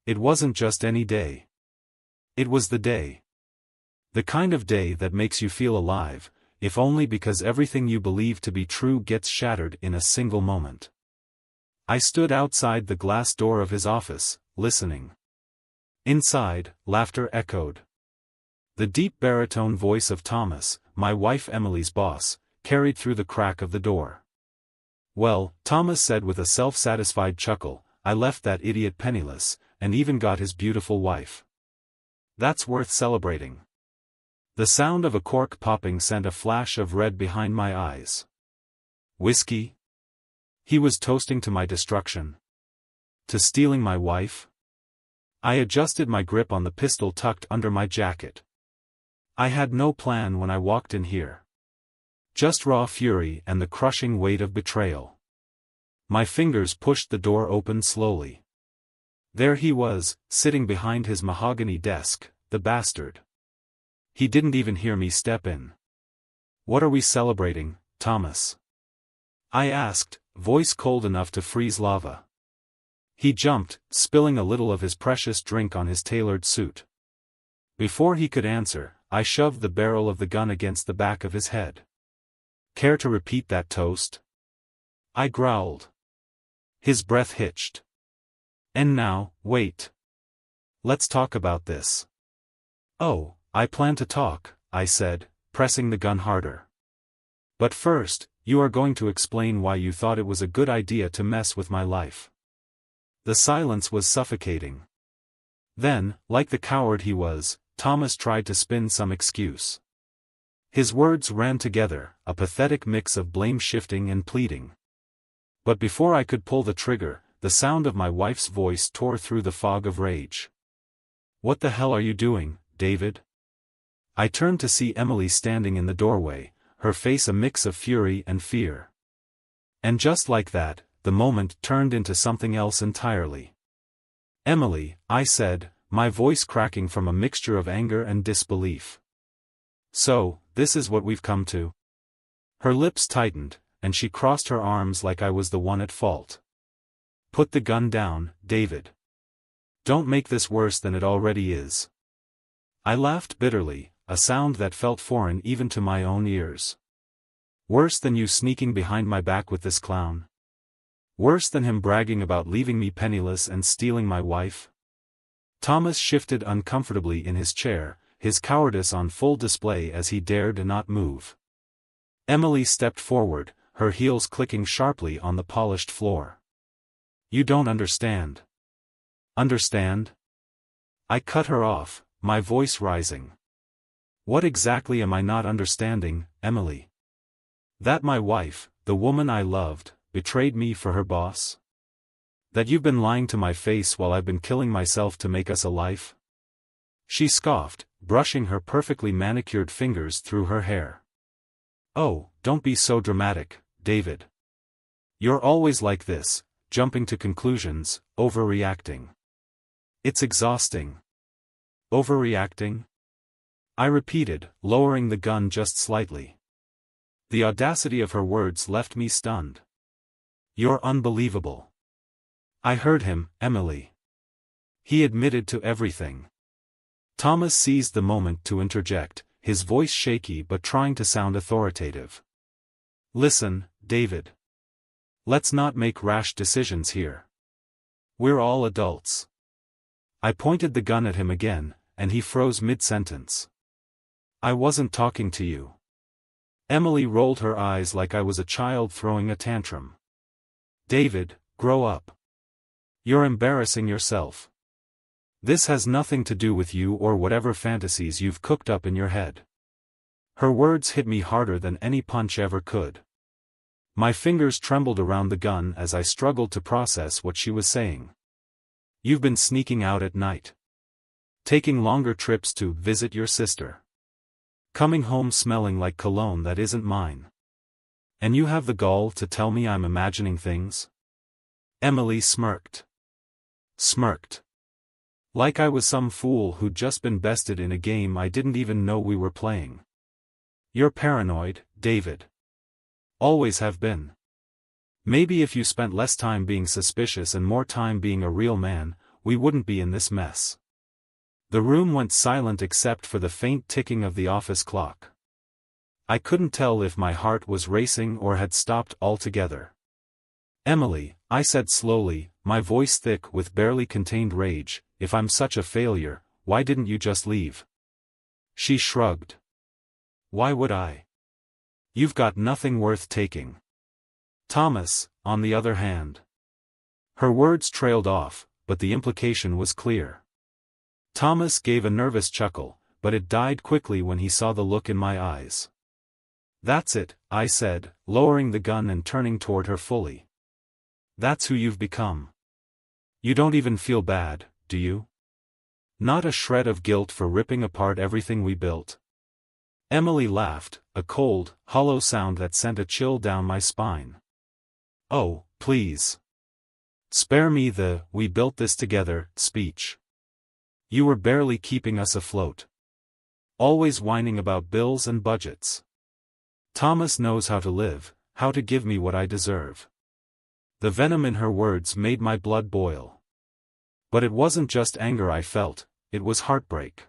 It wasn't just any day. It was the day. The kind of day that makes you feel alive, if only because everything you believe to be true gets shattered in a single moment. I stood outside the glass door of his office, listening. Inside, laughter echoed. The deep baritone voice of Thomas, my wife Emily's boss, carried through the crack of the door. "Well," Thomas said with a self-satisfied chuckle, "I left that idiot penniless, and even got his beautiful wife. That's worth celebrating." The sound of a cork popping sent a flash of red behind my eyes. Whiskey? He was toasting to my destruction. To stealing my wife? I adjusted my grip on the pistol tucked under my jacket. I had no plan when I walked in here. Just raw fury and the crushing weight of betrayal. My fingers pushed the door open slowly. There he was, sitting behind his mahogany desk, the bastard. He didn't even hear me step in. "What are we celebrating, Thomas?" I asked, voice cold enough to freeze lava. He jumped, spilling a little of his precious drink on his tailored suit. Before he could answer, I shoved the barrel of the gun against the back of his head. "Care to repeat that toast?" I growled. His breath hitched. "And now, wait. Let's talk about this." "Oh, I plan to talk," I said, pressing the gun harder. "But first, you are going to explain why you thought it was a good idea to mess with my life." The silence was suffocating. Then, like the coward he was, Thomas tried to spin some excuse. His words ran together, a pathetic mix of blame-shifting and pleading. But before I could pull the trigger, the sound of my wife's voice tore through the fog of rage. "What the hell are you doing, David?" I turned to see Emily standing in the doorway, her face a mix of fury and fear. And just like that, the moment turned into something else entirely. "Emily," I said, my voice cracking from a mixture of anger and disbelief. "So, this is what we've come to?" Her lips tightened, and she crossed her arms like I was the one at fault. "Put the gun down, David. Don't make this worse than it already is." I laughed bitterly, a sound that felt foreign even to my own ears. "Worse than you sneaking behind my back with this clown? Worse than him bragging about leaving me penniless and stealing my wife?" Thomas shifted uncomfortably in his chair, his cowardice on full display as he dared not move. Emily stepped forward, her heels clicking sharply on the polished floor. "You don't understand." "Understand?" I cut her off, my voice rising. "What exactly am I not understanding, Emily? That my wife, the woman I loved, betrayed me for her boss? That you've been lying to my face while I've been killing myself to make us a life?" She scoffed, brushing her perfectly manicured fingers through her hair. "Oh, don't be so dramatic, David. You're always like this, jumping to conclusions, overreacting. It's exhausting." "Overreacting?" I repeated, lowering the gun just slightly. The audacity of her words left me stunned. "You're unbelievable." I heard him, Emily. He admitted to everything. Thomas seized the moment to interject, his voice shaky but trying to sound authoritative. "Listen, David. Let's not make rash decisions here. We're all adults." I pointed the gun at him again, and he froze mid-sentence. "I wasn't talking to you." Emily rolled her eyes like I was a child throwing a tantrum. "David, grow up. You're embarrassing yourself. This has nothing to do with you or whatever fantasies you've cooked up in your head." Her words hit me harder than any punch ever could. My fingers trembled around the gun as I struggled to process what she was saying. "You've been sneaking out at night. Taking longer trips to visit your sister. Coming home smelling like cologne that isn't mine. And you have the gall to tell me I'm imagining things?" Emily smirked. Smirked. Like I was some fool who'd just been bested in a game I didn't even know we were playing. "You're paranoid, David. Always have been. Maybe if you spent less time being suspicious and more time being a real man, we wouldn't be in this mess. The room went silent except for the faint ticking of the office clock. I couldn't tell if my heart was racing or had stopped altogether. "Emily," I said slowly, my voice thick with barely contained rage, "if I'm such a failure, why didn't you just leave?" She shrugged. "Why would I? You've got nothing worth taking. Thomas, on the other hand." Her words trailed off, but the implication was clear. Thomas gave a nervous chuckle, but it died quickly when he saw the look in my eyes. "That's it," I said, lowering the gun and turning toward her fully. "That's who you've become. You don't even feel bad, do you? Not a shred of guilt for ripping apart everything we built?" Emily laughed, a cold, hollow sound that sent a chill down my spine. "Oh, please. Spare me the 'we built this together' speech. You were barely keeping us afloat. Always whining about bills and budgets. Thomas knows how to live, how to give me what I deserve." The venom in her words made my blood boil. But it wasn't just anger I felt, it was heartbreak.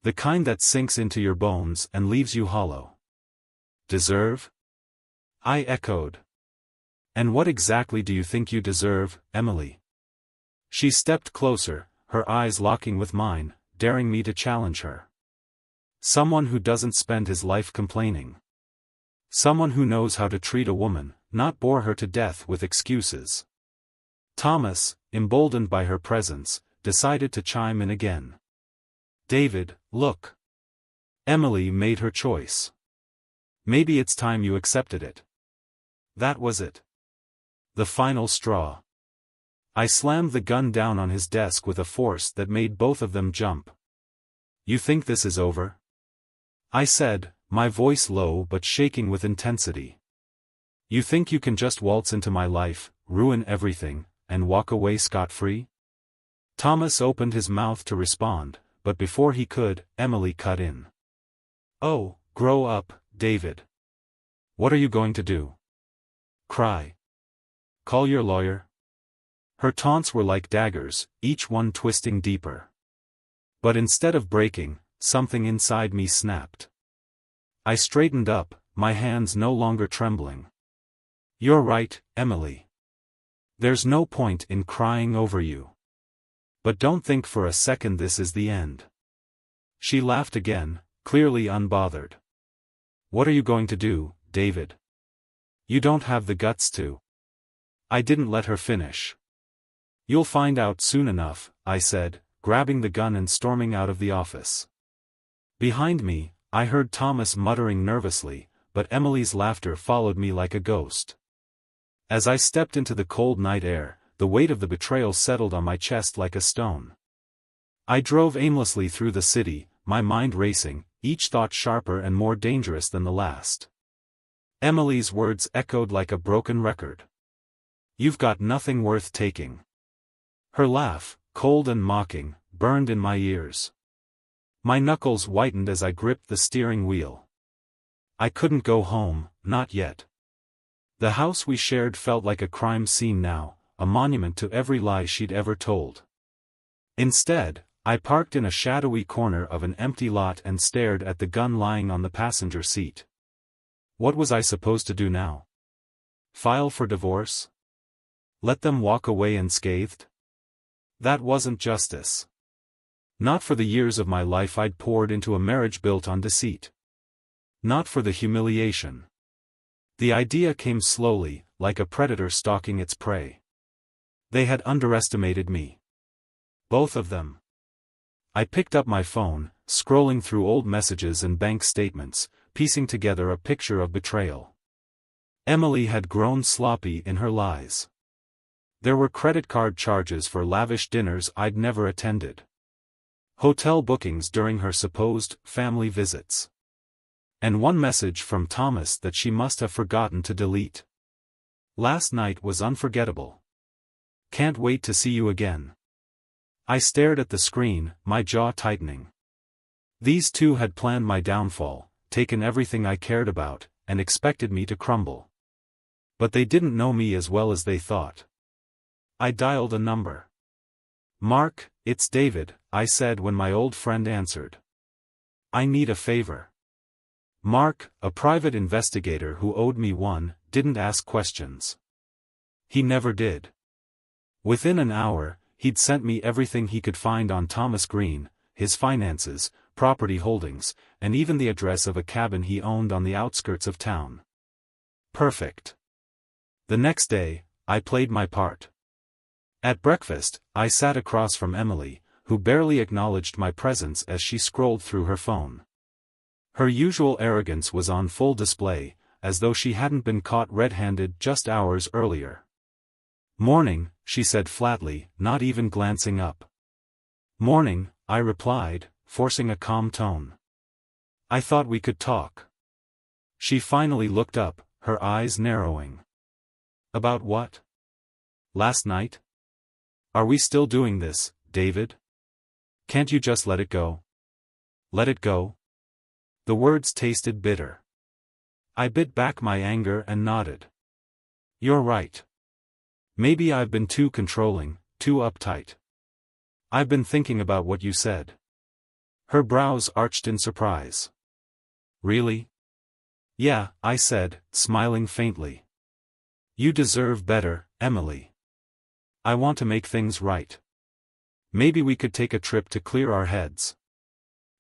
The kind that sinks into your bones and leaves you hollow. "Deserve?" I echoed. "And what exactly do you think you deserve, Emily?" She stepped closer, her eyes locking with mine, daring me to challenge her. "Someone who doesn't spend his life complaining. Someone who knows how to treat a woman, not bore her to death with excuses." Thomas, emboldened by her presence, decided to chime in again. "David, look. Emily made her choice. Maybe it's time you accepted it." That was it. The final straw. I slammed the gun down on his desk with a force that made both of them jump. "You think this is over?" I said, my voice low but shaking with intensity. "You think you can just waltz into my life, ruin everything, and walk away scot-free?" Thomas opened his mouth to respond, but before he could, Emily cut in. "Oh, grow up, David. What are you going to do? Cry? Call your lawyer?" Her taunts were like daggers, each one twisting deeper. But instead of breaking, something inside me snapped. I straightened up, my hands no longer trembling. "You're right, Emily. There's no point in crying over you. But don't think for a second this is the end." She laughed again, clearly unbothered. "What are you going to do, David? You don't have the guts to." I didn't let her finish. "You'll find out soon enough," I said, grabbing the gun and storming out of the office. Behind me, I heard Thomas muttering nervously, but Emily's laughter followed me like a ghost. As I stepped into the cold night air, the weight of the betrayal settled on my chest like a stone. I drove aimlessly through the city, my mind racing, each thought sharper and more dangerous than the last. Emily's words echoed like a broken record. "You've got nothing worth taking." Her laugh, cold and mocking, burned in my ears. My knuckles whitened as I gripped the steering wheel. I couldn't go home, not yet. The house we shared felt like a crime scene now, a monument to every lie she'd ever told. Instead, I parked in a shadowy corner of an empty lot and stared at the gun lying on the passenger seat. What was I supposed to do now? File for divorce? Let them walk away unscathed? That wasn't justice. Not for the years of my life I'd poured into a marriage built on deceit. Not for the humiliation. The idea came slowly, like a predator stalking its prey. They had underestimated me. Both of them. I picked up my phone, scrolling through old messages and bank statements, piecing together a picture of betrayal. Emily had grown sloppy in her lies. There were credit card charges for lavish dinners I'd never attended. Hotel bookings during her supposed family visits. And one message from Thomas that she must have forgotten to delete. "Last night was unforgettable. Can't wait to see you again." I stared at the screen, my jaw tightening. These two had planned my downfall, taken everything I cared about, and expected me to crumble. But they didn't know me as well as they thought. I dialed a number. "Mark, it's David," I said when my old friend answered. "I need a favor." Mark, a private investigator who owed me one, didn't ask questions. He never did. Within an hour, he'd sent me everything he could find on Thomas Green, his finances, property holdings, and even the address of a cabin he owned on the outskirts of town. Perfect. The next day, I played my part. At breakfast, I sat across from Emily, who barely acknowledged my presence as she scrolled through her phone. Her usual arrogance was on full display, as though she hadn't been caught red-handed just hours earlier. "Morning," she said flatly, not even glancing up. "Morning," I replied, forcing a calm tone. "I thought we could talk." She finally looked up, her eyes narrowing. "About what? Last night? Are we still doing this, David? Can't you just let it go?" "Let it go?" The words tasted bitter. I bit back my anger and nodded. "You're right. Maybe I've been too controlling, too uptight. I've been thinking about what you said." Her brows arched in surprise. "Really?" "Yeah," I said, smiling faintly. "You deserve better, Emily. I want to make things right. Maybe we could take a trip to clear our heads.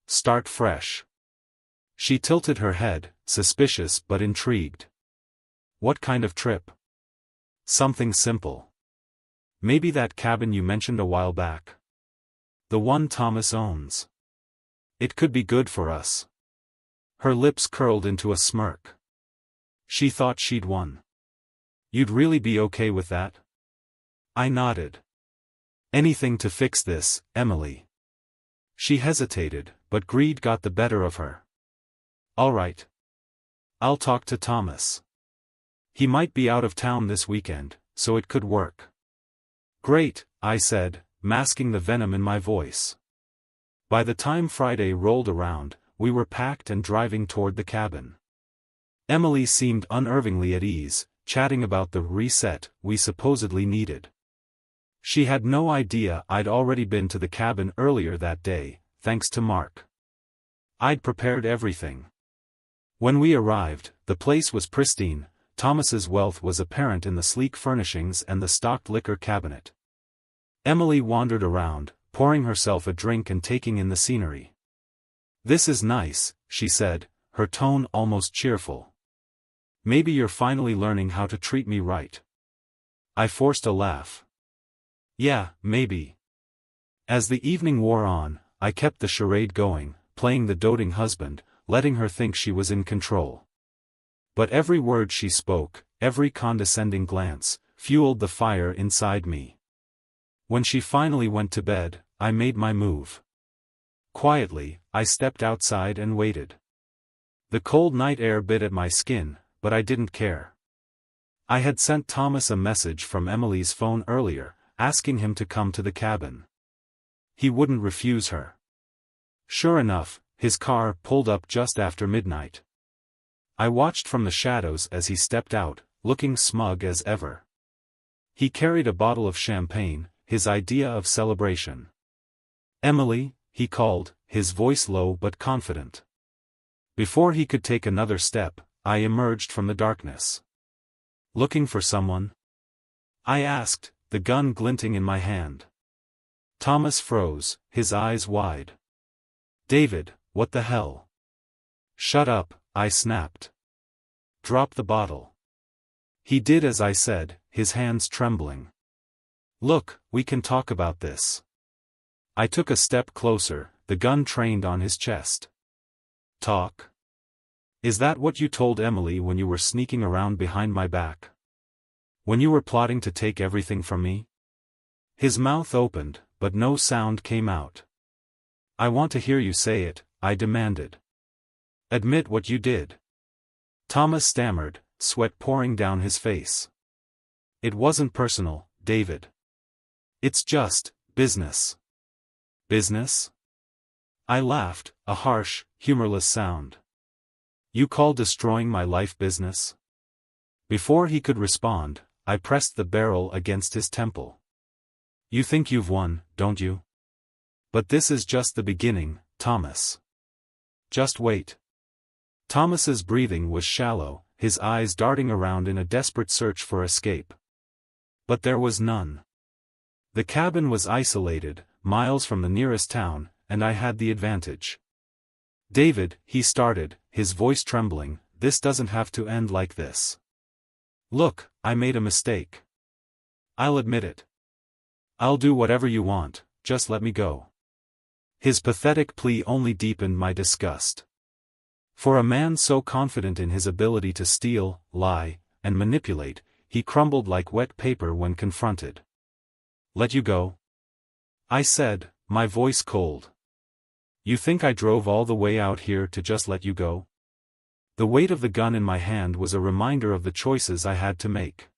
Start fresh." She tilted her head, suspicious but intrigued. "What kind of trip?" "Something simple. Maybe that cabin you mentioned a while back. The one Thomas owns. It could be good for us." Her lips curled into a smirk. She thought she'd won. "You'd really be okay with that?" I nodded. "Anything to fix this, Emily." She hesitated, but greed got the better of her. "All right. I'll talk to Thomas. He might be out of town this weekend, so it could work." "Great," I said, masking the venom in my voice. By the time Friday rolled around, we were packed and driving toward the cabin. Emily seemed unervingly at ease, chatting about the reset we supposedly needed. She had no idea I'd already been to the cabin earlier that day, thanks to Mark. I'd prepared everything. When we arrived, the place was pristine. Thomas's wealth was apparent in the sleek furnishings and the stocked liquor cabinet. Emily wandered around, pouring herself a drink and taking in the scenery. "This is nice," she said, her tone almost cheerful. "Maybe you're finally learning how to treat me right." I forced a laugh. "Yeah, maybe." As the evening wore on, I kept the charade going, playing the doting husband, letting her think she was in control. But every word she spoke, every condescending glance, fueled the fire inside me. When she finally went to bed, I made my move. Quietly, I stepped outside and waited. The cold night air bit at my skin, but I didn't care. I had sent Thomas a message from Emily's phone earlier, asking him to come to the cabin. He wouldn't refuse her. Sure enough, his car pulled up just after midnight. I watched from the shadows as he stepped out, looking smug as ever. He carried a bottle of champagne, his idea of celebration. "Emily," he called, his voice low but confident. Before he could take another step, I emerged from the darkness. "Looking for someone?" I asked, the gun glinting in my hand. Thomas froze, his eyes wide. "David, what the hell?" "Shut up," I snapped. "Drop the bottle." He did as I said, his hands trembling. "Look, we can talk about this." I took a step closer, the gun trained on his chest. "Talk? Is that what you told Emily when you were sneaking around behind my back? When you were plotting to take everything from me?" His mouth opened, but no sound came out. "I want to hear you say it," I demanded. "Admit what you did." Thomas stammered, sweat pouring down his face. "It wasn't personal, David. It's just business." "Business?" I laughed, a harsh, humorless sound. "You call destroying my life business?" Before he could respond, I pressed the barrel against his temple. You think you've won, don't you? But this is just the beginning, Thomas. Just wait. Thomas's breathing was shallow, his eyes darting around in a desperate search for escape. But there was none. The cabin was isolated, miles from the nearest town, and I had the advantage. David, he started, his voice trembling, this doesn't have to end like this. Look, I made a mistake. I'll admit it. I'll do whatever you want, just let me go. His pathetic plea only deepened my disgust. For a man so confident in his ability to steal, lie, and manipulate, he crumbled like wet paper when confronted. Let you go? I said, my voice cold. You think I drove all the way out here to just let you go? The weight of the gun in my hand was a reminder of the choices I had to make.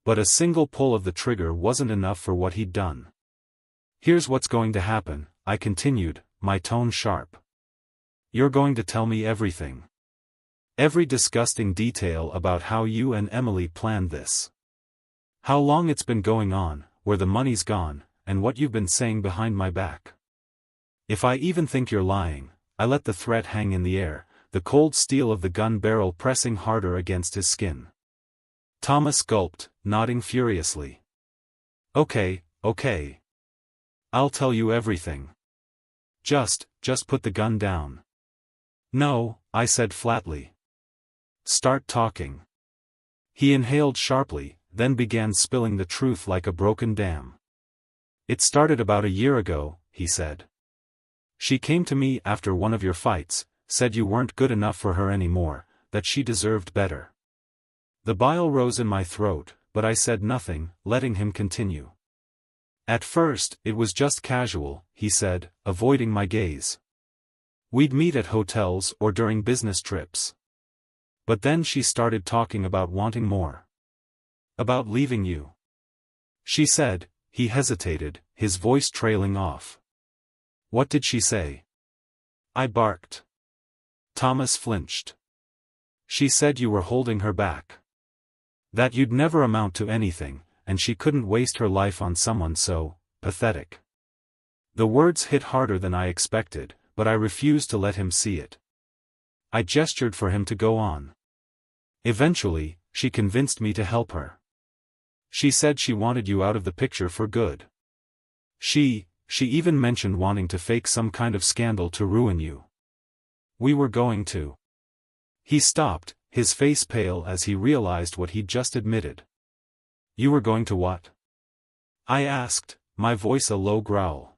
But a single pull of the trigger wasn't enough for what he'd done. Here's what's going to happen, I continued, my tone sharp. You're going to tell me everything. Every disgusting detail about how you and Emily planned this. How long it's been going on, where the money's gone, and what you've been saying behind my back. If I even think you're lying, I let the threat hang in the air, the cold steel of the gun barrel pressing harder against his skin. Thomas gulped, nodding furiously. Okay. I'll tell you everything. Just put the gun down. No, I said flatly. Start talking. He inhaled sharply, then began spilling the truth like a broken dam. It started about a year ago, he said. She came to me after one of your fights, said you weren't good enough for her anymore, that she deserved better. The bile rose in my throat, but I said nothing, letting him continue. At first, it was just casual, he said, avoiding my gaze. We'd meet at hotels or during business trips. But then she started talking about wanting more. About leaving you. She said. He hesitated, his voice trailing off. What did she say? I barked. Thomas flinched. She said you were holding her back. That you'd never amount to anything, and she couldn't waste her life on someone so pathetic. The words hit harder than I expected, but I refused to let him see it. I gestured for him to go on. Eventually, she convinced me to help her. She said she wanted you out of the picture for good. She even mentioned wanting to fake some kind of scandal to ruin you. We were going to. He stopped, his face pale as he realized what he'd just admitted. You were going to what? I asked, my voice a low growl.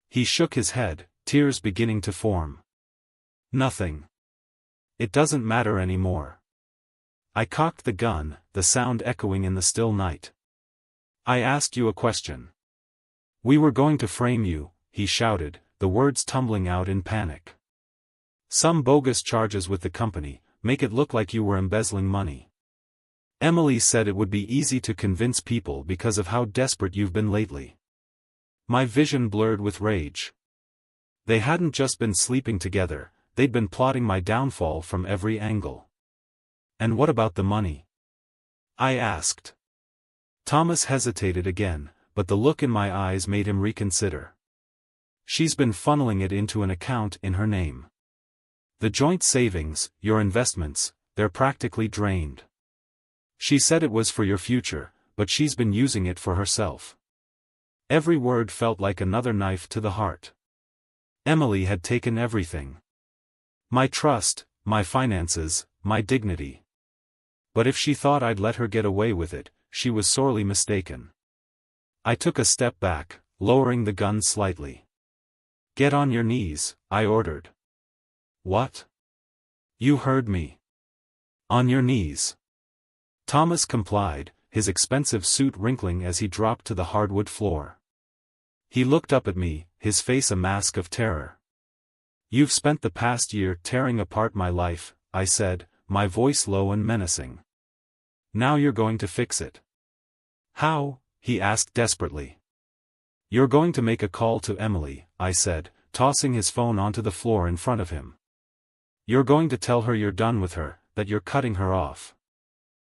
He shook his head, tears beginning to form. Nothing. It doesn't matter anymore. I cocked the gun, the sound echoing in the still night. I asked you a question. We were going to frame you, he shouted, the words tumbling out in panic. Some bogus charges with the company, make it look like you were embezzling money. Emily said it would be easy to convince people because of how desperate you've been lately. My vision blurred with rage. They hadn't just been sleeping together, they'd been plotting my downfall from every angle. And what about the money? I asked. Thomas hesitated again, but the look in my eyes made him reconsider. She's been funneling it into an account in her name. The joint savings, your investments, they're practically drained. She said it was for your future, but she's been using it for herself. Every word felt like another knife to the heart. Emily had taken everything. My trust, my finances, my dignity. But if she thought I'd let her get away with it, she was sorely mistaken. I took a step back, lowering the gun slightly. Get on your knees, I ordered. What? You heard me. On your knees. Thomas complied, his expensive suit wrinkling as he dropped to the hardwood floor. He looked up at me, his face a mask of terror. You've spent the past year tearing apart my life, I said, my voice low and menacing. Now you're going to fix it. How? He asked desperately. You're going to make a call to Emily, I said, tossing his phone onto the floor in front of him. You're going to tell her you're done with her, that you're cutting her off.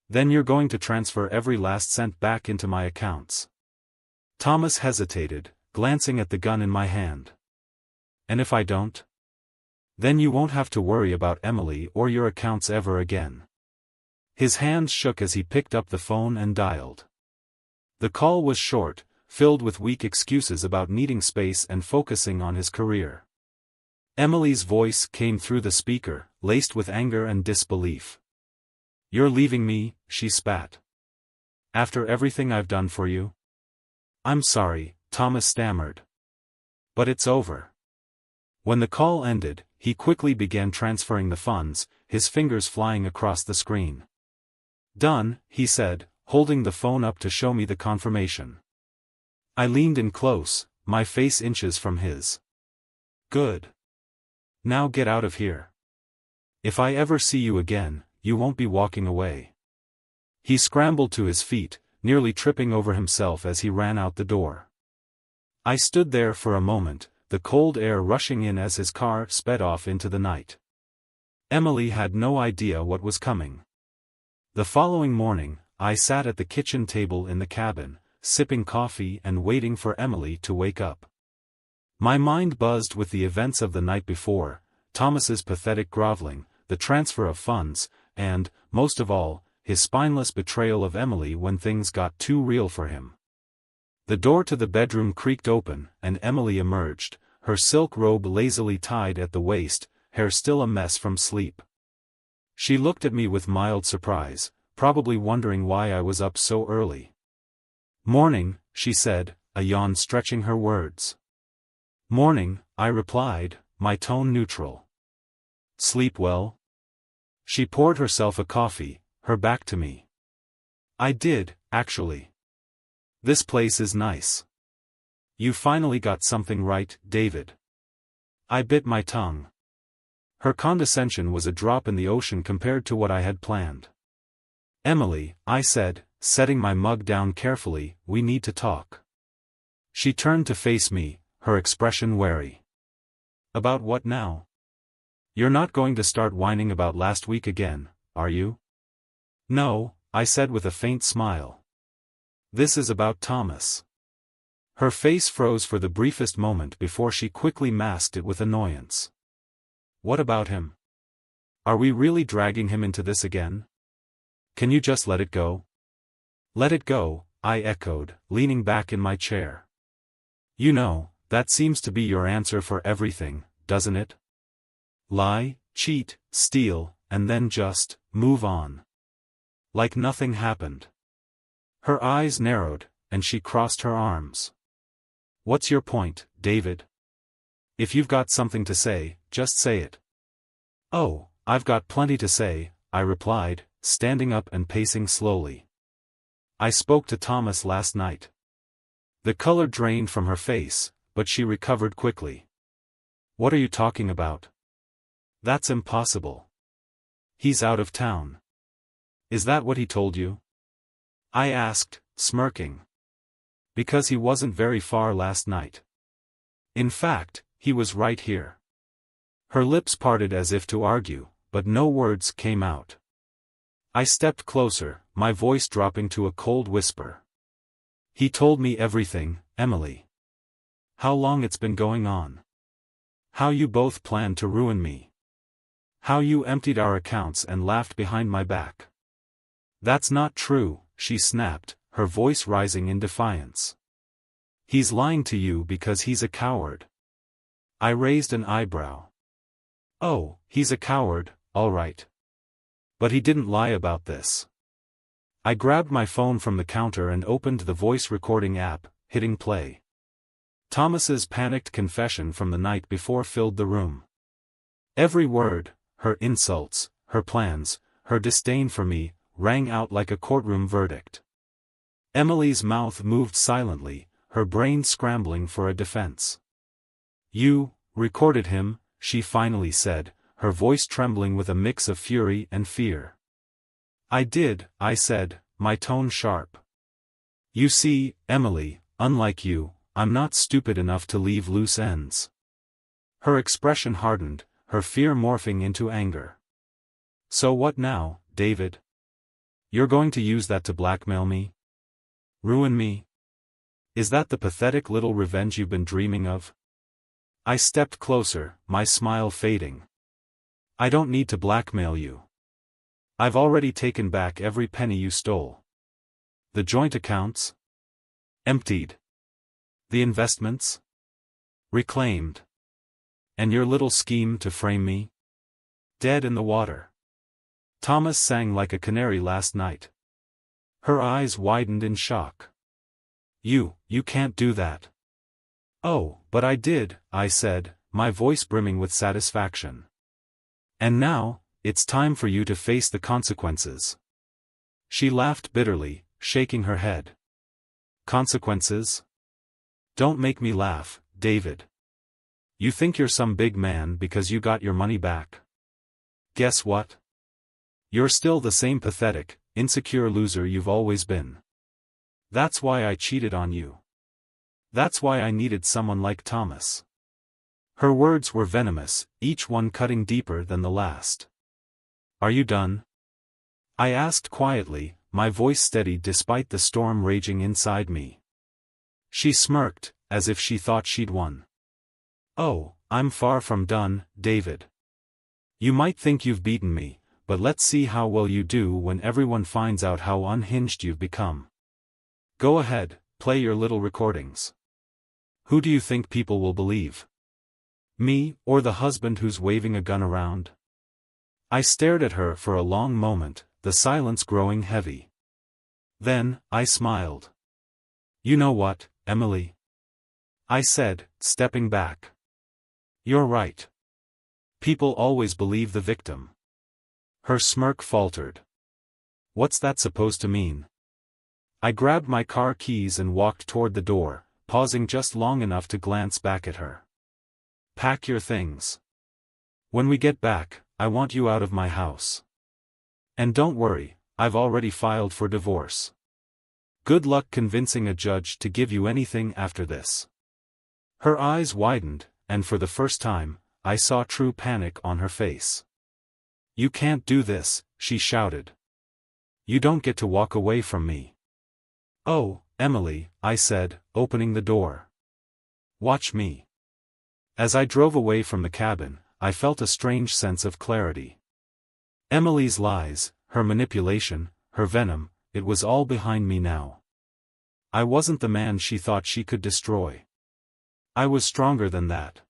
Then you're going to transfer every last cent back into my accounts. Thomas hesitated, glancing at the gun in my hand. And if I don't? Then you won't have to worry about Emily or your accounts ever again. His hands shook as he picked up the phone and dialed. The call was short, filled with weak excuses about needing space and focusing on his career. Emily's voice came through the speaker, laced with anger and disbelief. "You're leaving me," she spat. "After everything I've done for you?" "I'm sorry," Thomas stammered. "But it's over." When the call ended, he quickly began transferring the funds, his fingers flying across the screen. "Done," he said, holding the phone up to show me the confirmation. I leaned in close, my face inches from his. "Good. Now get out of here. If I ever see you again, you won't be walking away." He scrambled to his feet, nearly tripping over himself as he ran out the door. I stood there for a moment, the cold air rushing in as his car sped off into the night. Emily had no idea what was coming. The following morning, I sat at the kitchen table in the cabin, sipping coffee and waiting for Emily to wake up. My mind buzzed with the events of the night before, Thomas's pathetic groveling, the transfer of funds, and, most of all, his spineless betrayal of Emily when things got too real for him. The door to the bedroom creaked open, and Emily emerged, her silk robe lazily tied at the waist, hair still a mess from sleep. She looked at me with mild surprise, probably wondering why I was up so early. "Morning," she said, a yawn stretching her words. "Morning," I replied, my tone neutral. "Sleep well?" She poured herself a coffee, her back to me. "I did, actually. This place is nice. You finally got something right, David." I bit my tongue. Her condescension was a drop in the ocean compared to what I had planned. "Emily," I said, setting my mug down carefully, "we need to talk." She turned to face me, her expression wary. "About what now? You're not going to start whining about last week again, are you?" "No," I said with a faint smile. "This is about Thomas." Her face froze for the briefest moment before she quickly masked it with annoyance. "What about him? Are we really dragging him into this again? Can you just let it go?" "Let it go," I echoed, leaning back in my chair. "You know, that seems to be your answer for everything, doesn't it? Lie, cheat, steal, and then just move on. Like nothing happened." Her eyes narrowed, and she crossed her arms. "What's your point, David? If you've got something to say, just say it." "Oh, I've got plenty to say," I replied, standing up and pacing slowly. "I spoke to Thomas last night." The color drained from her face, but she recovered quickly. "What are you talking about?" "That's impossible. He's out of town." "Is that what he told you?" I asked, smirking. "Because he wasn't very far last night. In fact, he was right here." Her lips parted as if to argue, but no words came out. I stepped closer, my voice dropping to a cold whisper. "He told me everything, Emily. How long it's been going on. How you both planned to ruin me. How you emptied our accounts and laughed behind my back." "That's not true," she snapped, her voice rising in defiance. "He's lying to you because he's a coward." I raised an eyebrow. "Oh, he's a coward, all right. But he didn't lie about this." I grabbed my phone from the counter and opened the voice recording app, hitting play. Thomas's panicked confession from the night before filled the room. Every word, her insults, her plans, her disdain for me, rang out like a courtroom verdict. Emily's mouth moved silently, her brain scrambling for a defense. "You recorded him," she finally said, her voice trembling with a mix of fury and fear. "I did," I said, my tone sharp. "You see, Emily, unlike you, I'm not stupid enough to leave loose ends." Her expression hardened, her fear morphing into anger. "So what now, David? You're going to use that to blackmail me? Ruin me?" Is that the pathetic little revenge you've been dreaming of? I stepped closer, my smile fading. I don't need to blackmail you. I've already taken back every penny you stole. The joint accounts? Emptied. The investments? Reclaimed. And your little scheme to frame me? Dead in the water. Thomas sang like a canary last night. Her eyes widened in shock. You can't do that. Oh, but I did, I said, my voice brimming with satisfaction. And now, it's time for you to face the consequences. She laughed bitterly, shaking her head. Consequences? Don't make me laugh, David. You think you're some big man because you got your money back. Guess what? You're still the same pathetic, insecure loser you've always been. That's why I cheated on you. That's why I needed someone like Thomas. Her words were venomous, each one cutting deeper than the last. Are you done? I asked quietly, my voice steady despite the storm raging inside me. She smirked, as if she thought she'd won. Oh, I'm far from done, David. You might think you've beaten me, but let's see how well you do when everyone finds out how unhinged you've become. Go ahead, play your little recordings. Who do you think people will believe? Me, or the husband who's waving a gun around? I stared at her for a long moment, the silence growing heavy. Then, I smiled. You know what, Emily? I said, stepping back. You're right. People always believe the victim. Her smirk faltered. What's that supposed to mean? I grabbed my car keys and walked toward the door, pausing just long enough to glance back at her. Pack your things. When we get back, I want you out of my house. And don't worry, I've already filed for divorce. Good luck convincing a judge to give you anything after this. Her eyes widened, and for the first time, I saw true panic on her face. You can't do this, she shouted. You don't get to walk away from me. Oh, Emily, I said, opening the door. Watch me. As I drove away from the cabin, I felt a strange sense of clarity. Emily's lies, her manipulation, her venom, it was all behind me now. I wasn't the man she thought she could destroy. I was stronger than that.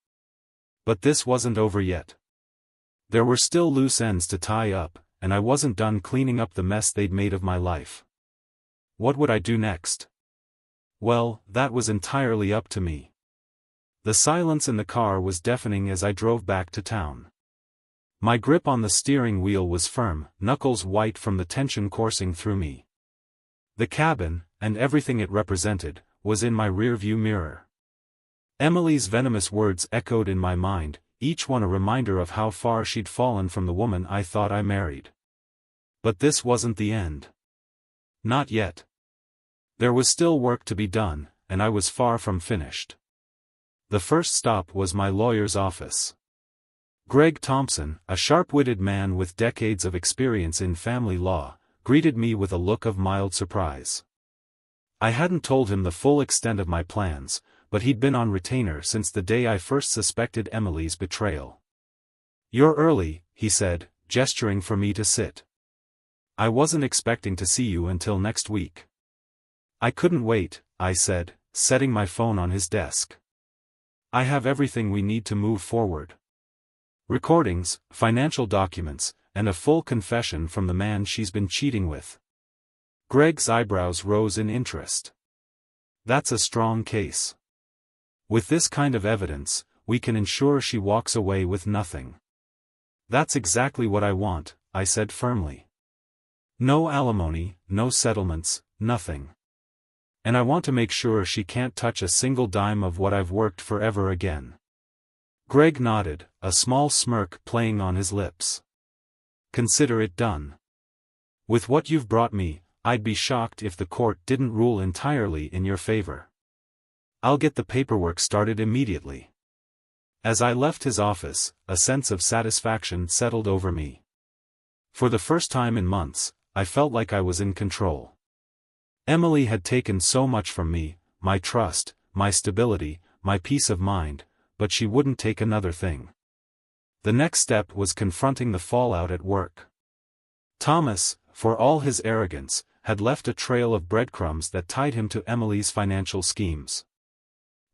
But this wasn't over yet. There were still loose ends to tie up, and I wasn't done cleaning up the mess they'd made of my life. What would I do next? Well, that was entirely up to me. The silence in the car was deafening as I drove back to town. My grip on the steering wheel was firm, knuckles white from the tension coursing through me. The cabin, and everything it represented, was in my rearview mirror. Emily's venomous words echoed in my mind, each one a reminder of how far she'd fallen from the woman I thought I married. But this wasn't the end. Not yet. There was still work to be done, and I was far from finished. The first stop was my lawyer's office. Greg Thompson, a sharp-witted man with decades of experience in family law, greeted me with a look of mild surprise. I hadn't told him the full extent of my plans, but he'd been on retainer since the day I first suspected Emily's betrayal. You're early, he said, gesturing for me to sit. I wasn't expecting to see you until next week. I couldn't wait, I said, setting my phone on his desk. I have everything we need to move forward. Recordings, financial documents, and a full confession from the man she's been cheating with. Greg's eyebrows rose in interest. That's a strong case. With this kind of evidence, we can ensure she walks away with nothing. That's exactly what I want, I said firmly. No alimony, no settlements, nothing. And I want to make sure she can't touch a single dime of what I've worked for ever again. Greg nodded, a small smirk playing on his lips. Consider it done. With what you've brought me, I'd be shocked if the court didn't rule entirely in your favor. I'll get the paperwork started immediately. As I left his office, a sense of satisfaction settled over me. For the first time in months, I felt like I was in control. Emily had taken so much from me, my trust, my stability, my peace of mind, but she wouldn't take another thing. The next step was confronting the fallout at work. Thomas, for all his arrogance, had left a trail of breadcrumbs that tied him to Emily's financial schemes.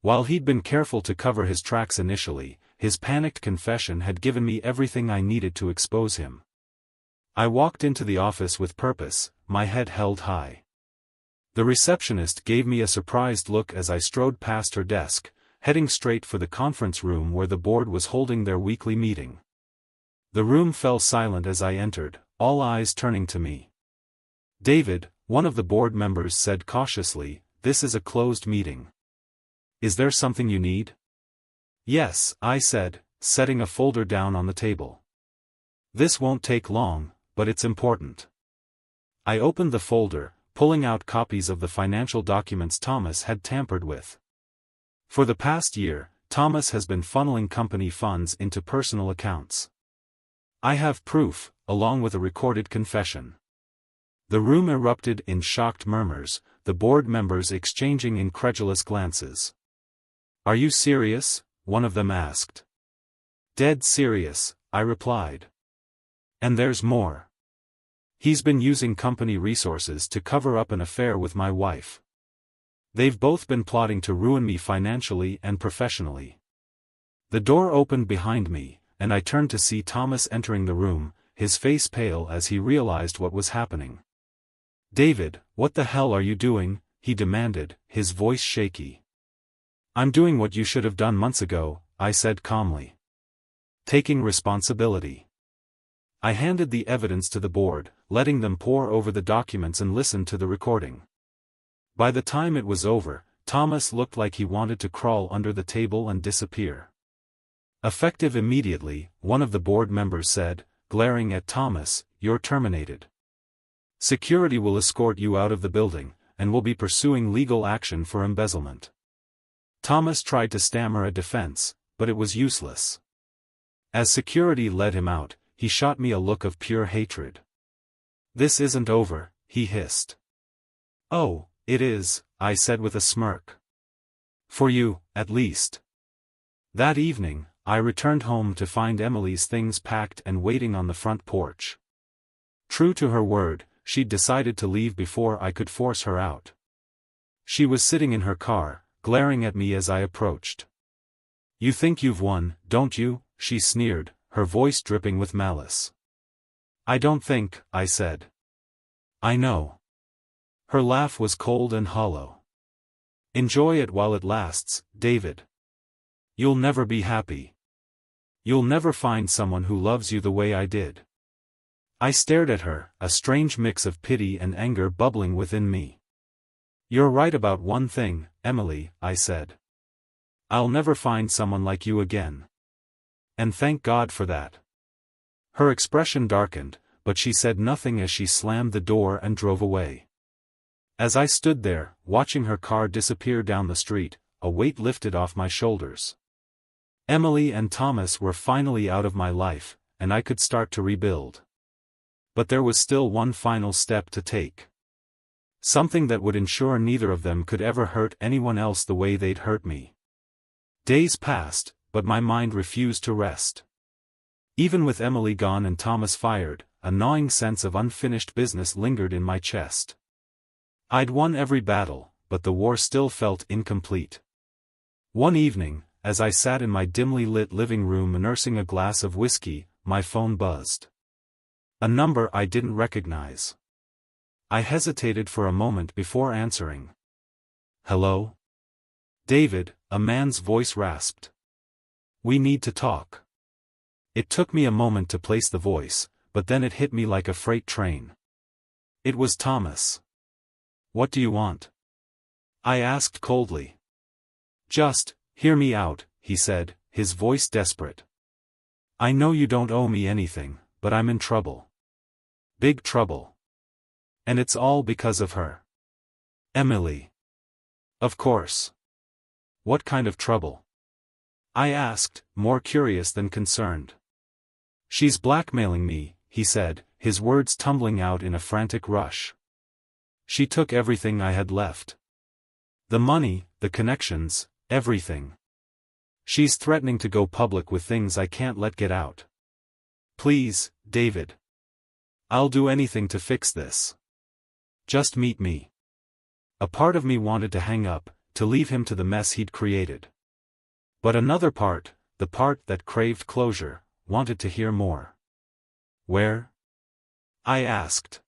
While he'd been careful to cover his tracks initially, his panicked confession had given me everything I needed to expose him. I walked into the office with purpose, my head held high. The receptionist gave me a surprised look as I strode past her desk, heading straight for the conference room where the board was holding their weekly meeting. The room fell silent as I entered, all eyes turning to me. David, one of the board members said cautiously, "This is a closed meeting. Is there something you need?" "Yes," I said, setting a folder down on the table. "This won't take long, but it's important." I opened the folder, pulling out copies of the financial documents Thomas had tampered with. For the past year, Thomas has been funneling company funds into personal accounts. I have proof, along with a recorded confession. The room erupted in shocked murmurs, the board members exchanging incredulous glances. "Are you serious?" one of them asked. "Dead serious," I replied. "And there's more. He's been using company resources to cover up an affair with my wife. They've both been plotting to ruin me financially and professionally." The door opened behind me, and I turned to see Thomas entering the room, his face pale as he realized what was happening. "David, what the hell are you doing?" he demanded, his voice shaky. "I'm doing what you should have done months ago," I said calmly. "Taking responsibility." I handed the evidence to the board, letting them pore over the documents and listen to the recording. By the time it was over, Thomas looked like he wanted to crawl under the table and disappear. "Effective immediately," one of the board members said, glaring at Thomas, "You're terminated. Security will escort you out of the building, and will be pursuing legal action for embezzlement." Thomas tried to stammer a defense, but it was useless. As security led him out, he shot me a look of pure hatred. "This isn't over," he hissed. "Oh, it is," I said with a smirk. "For you, at least." That evening, I returned home to find Emily's things packed and waiting on the front porch. True to her word, she'd decided to leave before I could force her out. She was sitting in her car, glaring at me as I approached. "You think you've won, don't you?" she sneered, her voice dripping with malice. "I don't think," I said. "I know." Her laugh was cold and hollow. "Enjoy it while it lasts, David. You'll never be happy. You'll never find someone who loves you the way I did." I stared at her, a strange mix of pity and anger bubbling within me. "You're right about one thing, Emily," I said. "I'll never find someone like you again. And thank God for that." Her expression darkened, but she said nothing as she slammed the door and drove away. As I stood there, watching her car disappear down the street, a weight lifted off my shoulders. Emily and Thomas were finally out of my life, and I could start to rebuild. But there was still one final step to take. Something that would ensure neither of them could ever hurt anyone else the way they'd hurt me. Days passed, but my mind refused to rest. Even with Emily gone and Thomas fired, a gnawing sense of unfinished business lingered in my chest. I'd won every battle, but the war still felt incomplete. One evening, as I sat in my dimly lit living room nursing a glass of whiskey, my phone buzzed. A number I didn't recognize. I hesitated for a moment before answering. "Hello?" "David," a man's voice rasped. "We need to talk." It took me a moment to place the voice, but then it hit me like a freight train. It was Thomas. "What do you want?" I asked coldly. "Just, hear me out," he said, his voice desperate. "I know you don't owe me anything, but I'm in trouble. Big trouble. And it's all because of her. Emily." "Of course. What kind of trouble?" I asked, more curious than concerned. "She's blackmailing me," he said, his words tumbling out in a frantic rush. "She took everything I had left. The money, the connections, everything. She's threatening to go public with things I can't let get out. Please, David. I'll do anything to fix this. Just meet me. A part of me wanted to hang up, to leave him to the mess he'd created. But another part, the part that craved closure, wanted to hear more. Where? I asked.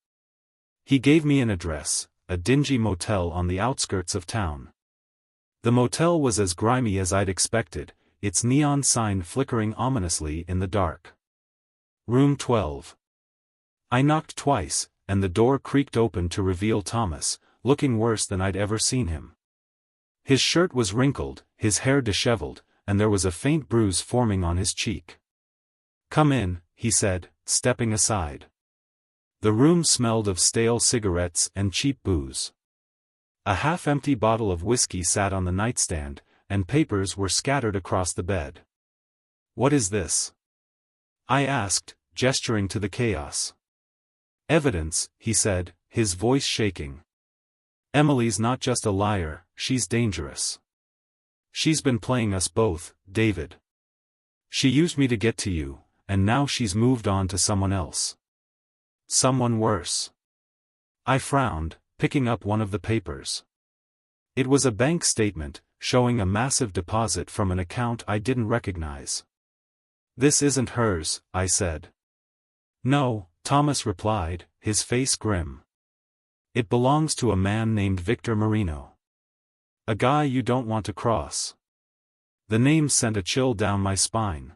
He gave me an address, a dingy motel on the outskirts of town. The motel was as grimy as I'd expected, its neon sign flickering ominously in the dark. Room 12. I knocked twice, and the door creaked open to reveal Thomas, looking worse than I'd ever seen him. His shirt was wrinkled, his hair disheveled, and there was a faint bruise forming on his cheek. Come in, he said, stepping aside. The room smelled of stale cigarettes and cheap booze. A half-empty bottle of whiskey sat on the nightstand, and papers were scattered across the bed. What is this? I asked, gesturing to the chaos. Evidence, he said, his voice shaking. Emily's not just a liar, she's dangerous. She's been playing us both, David. She used me to get to you, and now she's moved on to someone else. Someone worse. I frowned, picking up one of the papers. It was a bank statement, showing a massive deposit from an account I didn't recognize. This isn't hers, I said. No, Thomas replied, his face grim. It belongs to a man named Victor Marino. A guy you don't want to cross. The name sent a chill down my spine.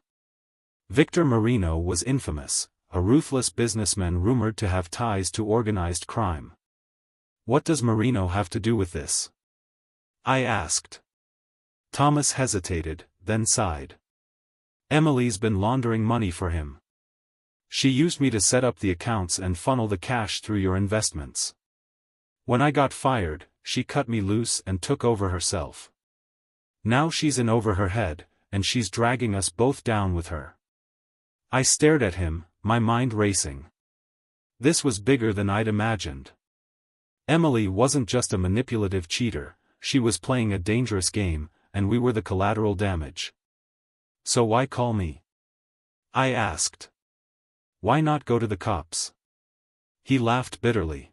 Victor Marino was infamous, a ruthless businessman rumored to have ties to organized crime. What does Marino have to do with this? I asked. Thomas hesitated, then sighed. Emily's been laundering money for him. She used me to set up the accounts and funnel the cash through your investments. When I got fired, she cut me loose and took over herself. Now she's in over her head, and she's dragging us both down with her. I stared at him, my mind racing. This was bigger than I'd imagined. Emily wasn't just a manipulative cheater, she was playing a dangerous game, and we were the collateral damage. So why call me? I asked. Why not go to the cops? He laughed bitterly.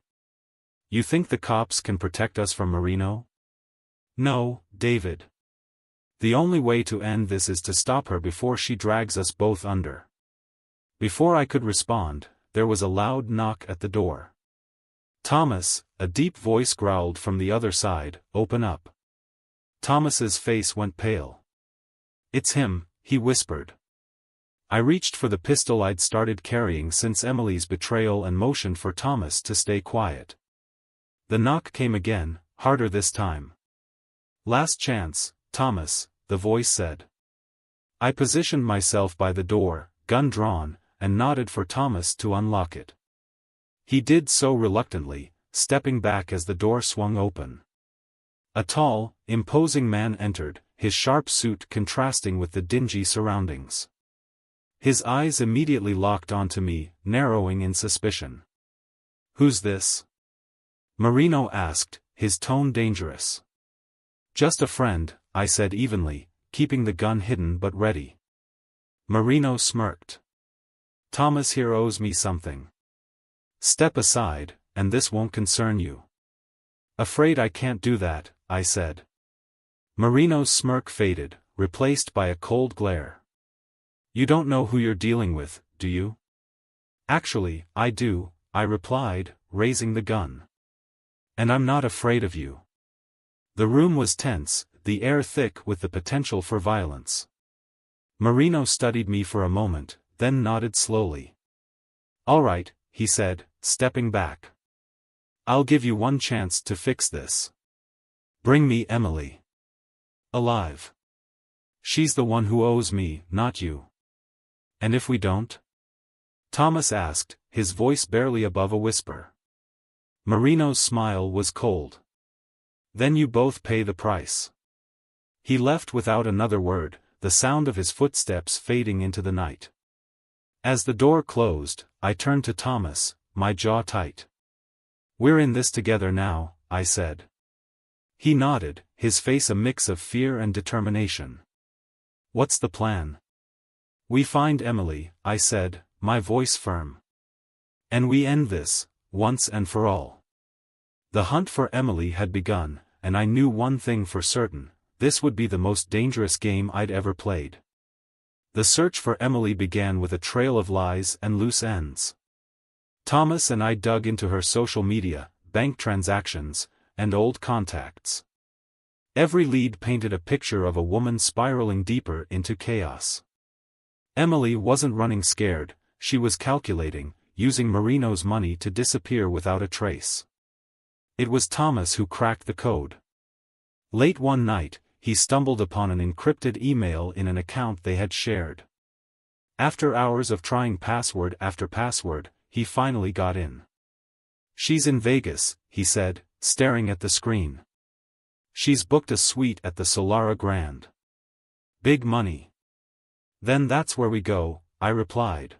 You think the cops can protect us from Marino? No, David. The only way to end this is to stop her before she drags us both under. Before I could respond, there was a loud knock at the door. Thomas, a deep voice growled from the other side, open up. Thomas's face went pale. It's him, he whispered. I reached for the pistol I'd started carrying since Emily's betrayal and motioned for Thomas to stay quiet. The knock came again, harder this time. Last chance, Thomas, the voice said. I positioned myself by the door, gun drawn, and nodded for Thomas to unlock it. He did so reluctantly, stepping back as the door swung open. A tall, imposing man entered, his sharp suit contrasting with the dingy surroundings. His eyes immediately locked onto me, narrowing in suspicion. Who's this? Marino asked, his tone dangerous. Just a friend, I said evenly, keeping the gun hidden but ready. Marino smirked. Thomas here owes me something. Step aside, and this won't concern you. Afraid I can't do that, I said. Marino's smirk faded, replaced by a cold glare. You don't know who you're dealing with, do you? Actually, I do, I replied, raising the gun. And I'm not afraid of you. The room was tense, the air thick with the potential for violence. Marino studied me for a moment, then nodded slowly. All right, he said, stepping back. I'll give you one chance to fix this. Bring me Emily. Alive. She's the one who owes me, not you. And if we don't? Thomas asked, his voice barely above a whisper. Marino's smile was cold. Then you both pay the price. He left without another word, the sound of his footsteps fading into the night. As the door closed, I turned to Thomas, my jaw tight. We're in this together now, I said. He nodded, his face a mix of fear and determination. What's the plan? We find Emily, I said, my voice firm. And we end this, once and for all. The hunt for Emily had begun, and I knew one thing for certain: this would be the most dangerous game I'd ever played. The search for Emily began with a trail of lies and loose ends. Thomas and I dug into her social media, bank transactions, and old contacts. Every lead painted a picture of a woman spiraling deeper into chaos. Emily wasn't running scared, she was calculating, using Marino's money to disappear without a trace. It was Thomas who cracked the code. Late one night, he stumbled upon an encrypted email in an account they had shared. After hours of trying password after password, he finally got in. "She's in Vegas," he said, staring at the screen. "She's booked a suite at the Solara Grand. Big money." "Then that's where we go," I replied.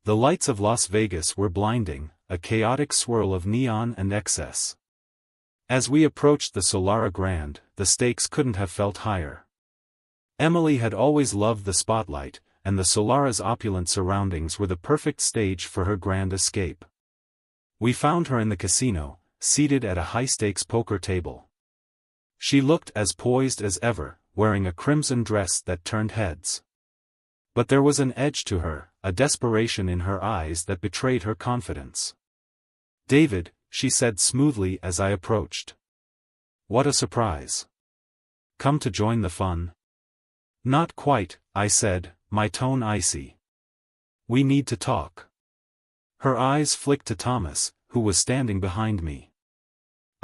The lights of Las Vegas were blinding, a chaotic swirl of neon and excess. As we approached the Solara Grand, the stakes couldn't have felt higher. Emily had always loved the spotlight, and the Solara's opulent surroundings were the perfect stage for her grand escape. We found her in the casino, seated at a high-stakes poker table. She looked as poised as ever, wearing a crimson dress that turned heads. But there was an edge to her, a desperation in her eyes that betrayed her confidence. "David," she said smoothly as I approached. "What a surprise. Come to join the fun?" "Not quite," I said, my tone icy. "We need to talk." Her eyes flicked to Thomas, who was standing behind me.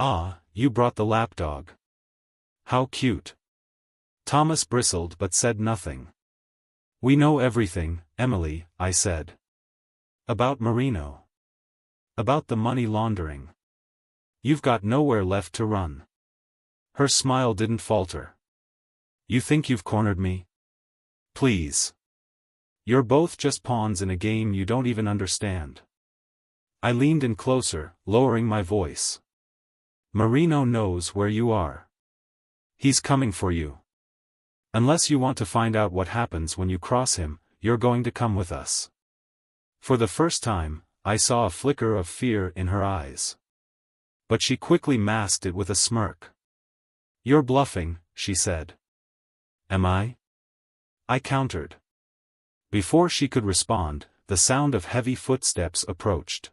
"Ah, you brought the lapdog. How cute." Thomas bristled but said nothing. "We know everything, Emily," I said. "About Marino. About the money laundering. You've got nowhere left to run." Her smile didn't falter. "You think you've cornered me? Please. You're both just pawns in a game you don't even understand." I leaned in closer, lowering my voice. "Marino knows where you are. He's coming for you. Unless you want to find out what happens when you cross him, you're going to come with us." For the first time, I saw a flicker of fear in her eyes. But she quickly masked it with a smirk. "You're bluffing," she said. "Am I?" I countered. Before she could respond, the sound of heavy footsteps approached.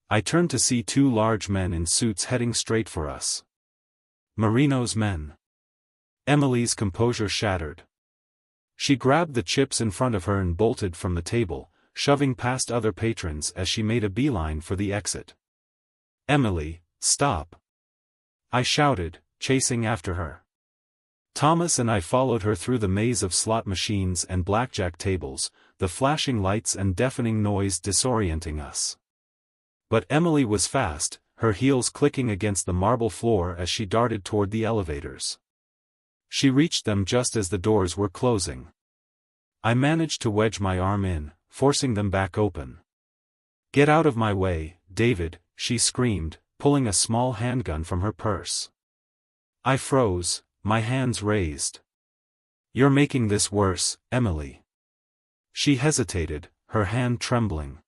I turned to see two large men in suits heading straight for us. Marino's men. Emily's composure shattered. She grabbed the chips in front of her and bolted from the table, shoving past other patrons as she made a beeline for the exit. "Emily, stop!" I shouted, chasing after her. Thomas and I followed her through the maze of slot machines and blackjack tables, the flashing lights and deafening noise disorienting us. But Emily was fast, her heels clicking against the marble floor as she darted toward the elevators. She reached them just as the doors were closing. I managed to wedge my arm in, forcing them back open. "Get out of my way, David," she screamed, pulling a small handgun from her purse. I froze, my hands raised. "You're making this worse, Emily." She hesitated, her hand trembling.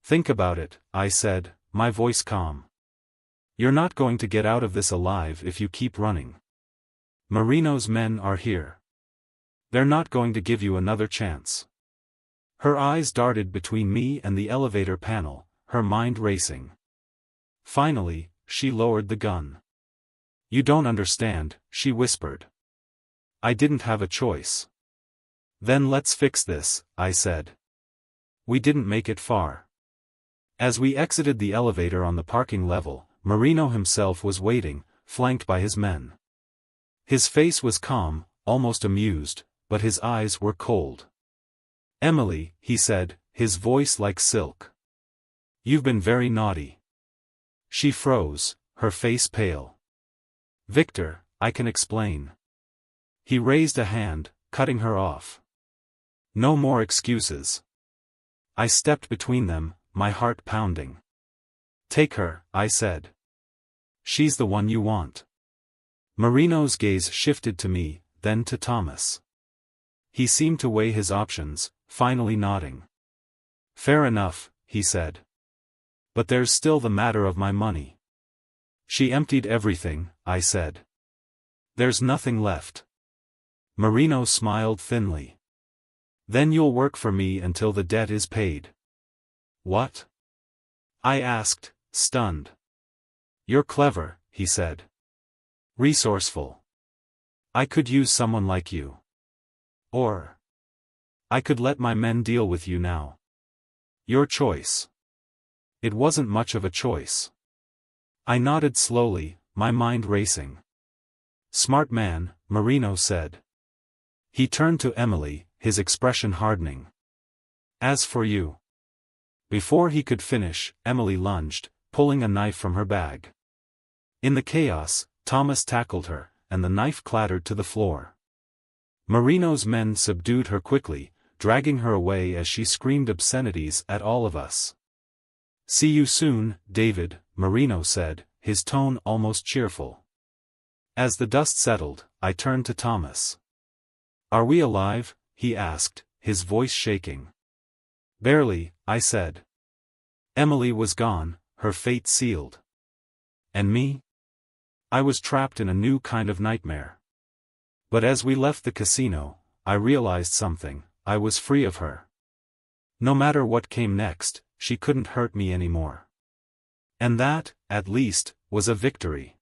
"Think about it," I said, my voice calm. "You're not going to get out of this alive if you keep running. Marino's men are here. They're not going to give you another chance." Her eyes darted between me and the elevator panel, her mind racing. Finally, she lowered the gun. "You don't understand," she whispered. I didn't have a choice. "Then let's fix this," I said. We didn't make it far. As we exited the elevator on the parking level, Marino himself was waiting, flanked by his men. His face was calm, almost amused, but his eyes were cold. "Emily," he said, his voice like silk. "You've been very naughty." She froze, her face pale. "Victor, I can explain." He raised a hand, cutting her off. "No more excuses." I stepped between them, my heart pounding. "Take her," I said. "She's the one you want." Marino's gaze shifted to me, then to Thomas. He seemed to weigh his options, finally nodding. Fair enough, he said. But there's still the matter of my money. She emptied everything, I said. There's nothing left. Marino smiled thinly. Then you'll work for me until the debt is paid. What? I asked, stunned. You're clever, he said. Resourceful. I could use someone like you. Or I could let my men deal with you now. Your choice. It wasn't much of a choice. I nodded slowly, my mind racing. Smart man, Marino said. He turned to Emily, his expression hardening. As for you. Before he could finish, Emily lunged, pulling a knife from her bag. In the chaos, Thomas tackled her, and the knife clattered to the floor. Marino's men subdued her quickly, dragging her away as she screamed obscenities at all of us. See you soon, David, Marino said, his tone almost cheerful. As the dust settled, I turned to Thomas. Are we alive? He asked, his voice shaking. Barely, I said. Emily was gone, her fate sealed. And me? I was trapped in a new kind of nightmare. But as we left the casino, I realized something, I was free of her. No matter what came next, she couldn't hurt me anymore. And that, at least, was a victory.